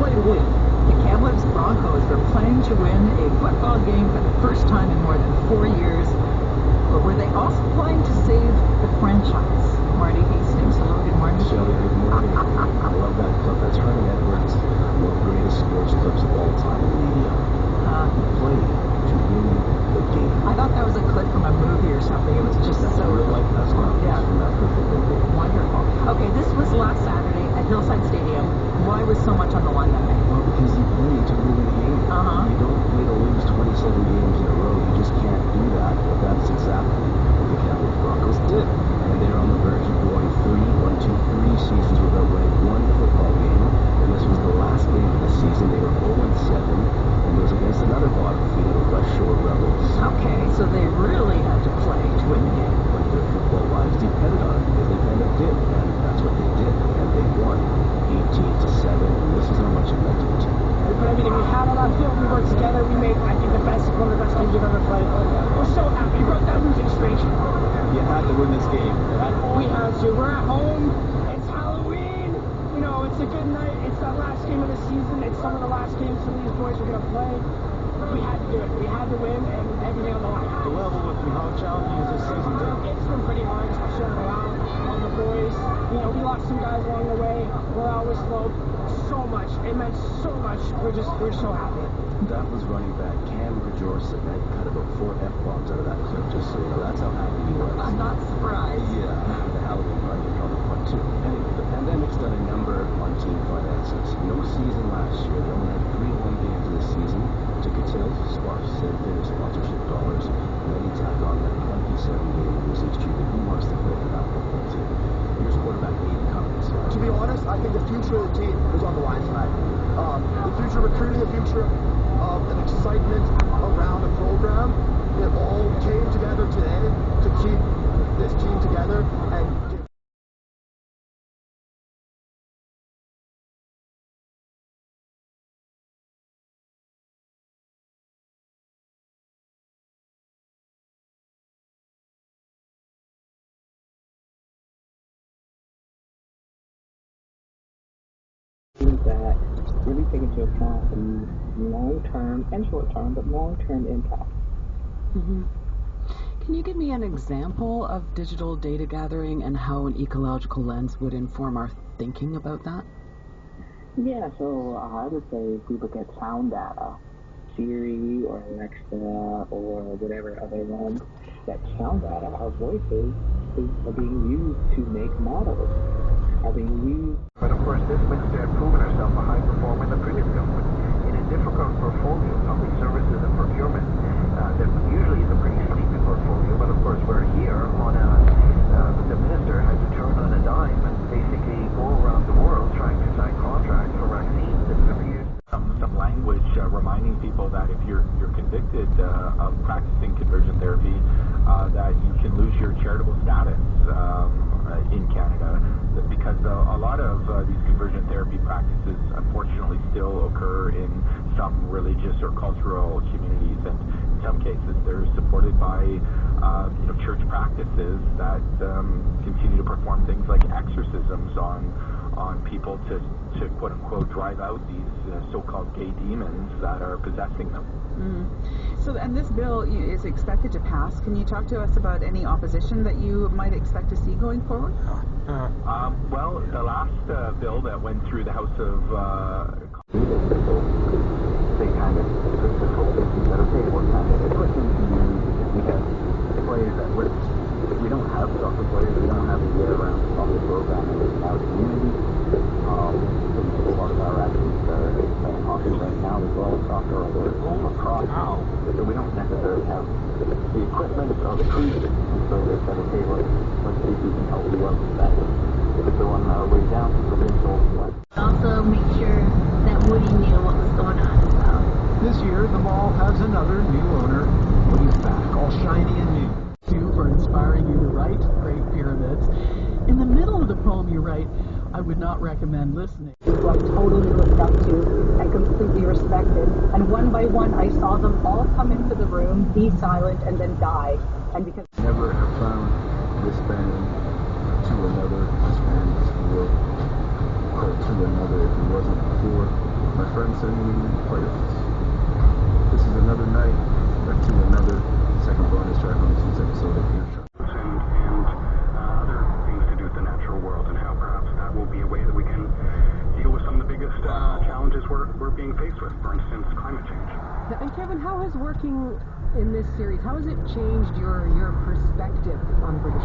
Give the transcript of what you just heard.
way to win. The Kamloops Broncos were playing to win a football game for the first time in more than 4 years. But were they also playing to save the franchise? Marty Hastings, hello, good morning. Shelley, good morning. I love that clip. That's Herman Edwards, one of the greatest sports clips of all time in media. Play to win the game. I thought that was a clip from a movie or something. It was just so real life. That's not yeah. from that football game. Wonderful. Okay, this was last Saturday at Hillside Stadium. Why was so much on the line that night? Well, because you play to win a game. You don't play to lose 27 games in a row. You just can't do that. But that's exactly what the Kamloops Broncos did. And they're on the verge of going 3 seasons without winning one football game. And this was the last game of the season. They were 0-7. And it was against another bottom feeder, the West Shore Rebels. Okay, so they really had to play to win the game. But their football lives depended on it, because they kind of did. And that's what they did. And they won 18-7. And this is how much it meant to the team. We put everything we had on that field. We worked together. We made, I think, one of the best games we've ever played. We're so happy. We broke that losing streak. You had to win this game. We had to. We're at home. It's Halloween. You know, it's a good night. It's the last game of the season. It's some of the last games some of these boys are going to play. We had to do it. We had to win, and everything on the line. The level with me, how challenging is this season? It's been pretty hard, especially on morale on the boys. You know, we lost some guys along the way. Morale was low. So much. It meant so much. We're so happy. That was running back Cam Bajorsa. That cut about 4 F-bombs out of that clip, just so you know. That's how happy he was. I'm not surprised. Yeah, the Halloween party probably fun too. Anyway, the pandemic's done a number on team finances. No season last year. They only had 3 home games this season. Took a tail sparse, save their sponsorship dollars, and then you tack on that 27-game losing streak. Who wants to play for that football team? Here's quarterback Aiden Cummins. To be honest, I think the future of the team is on the line tonight. The future of recruiting, the future of an excitement around the program, it all came together today to keep this team together and give that really take into account the long-term and short-term, but long-term impact. Can you give me an example of digital data gathering and how an ecological lens would inform our thinking about that? Yeah, so I would say if we look at sound data, Siri or Alexa or whatever other one, that sound data, our voices, are being used to make models, are being used. But of course, this minister had proven herself a high performer in the previous government. In a difficult portfolio, public services and procurement, that usually is a pretty sleepy portfolio, but of course we're here on the minister had to turn on a dime and basically go around the world trying to sign contracts for vaccines and distribute some language reminding people that if you're convicted of practicing conversion therapy, that you can lose your charitable status in Canada, because a lot of these conversion therapy practices unfortunately still occur in some religious or cultural communities, and in some cases they're supported by church practices that continue to perform things like exorcisms on people to quote unquote drive out these so-called gay demons that are possessing them. So, and this bill is expected to pass. Can you talk to us about any opposition that you might expect to see going forward? Well, the last bill that went through the House of they kind of took the focus and said, okay, what kind of equipment can we use? We have players at risk. We don't have soccer players. We don't have a year-round soccer program in our community. A lot of our athletes are playing hockey right now as well as soccer, or they're lacrosse. So we don't necessarily have the equipment or the crews. And so they said, okay, let's see if we can help you out with that. Put the one way down to provincial. Also make sure that Woody knew what was going on as well. This year, the mall has another new owner. Woody's back, all shiny and new. Too, for inspiring you to write great pyramids. In the middle of the poem you write, I would not recommend listening. Who I totally looked up to and completely respected. And one by one, I saw them all come into the room, be silent, and then die. And because never have found this band to another, this band will to another if it wasn't for Bernson playlists. This is another night to another second bonus track on this week's episode of Earshot. And other things to do with the natural world, and how perhaps that will be a way that we can deal with some of the biggest challenges we're being faced with, for instance, climate change. And Kevin, how has working in this series, how has it changed your perspective on British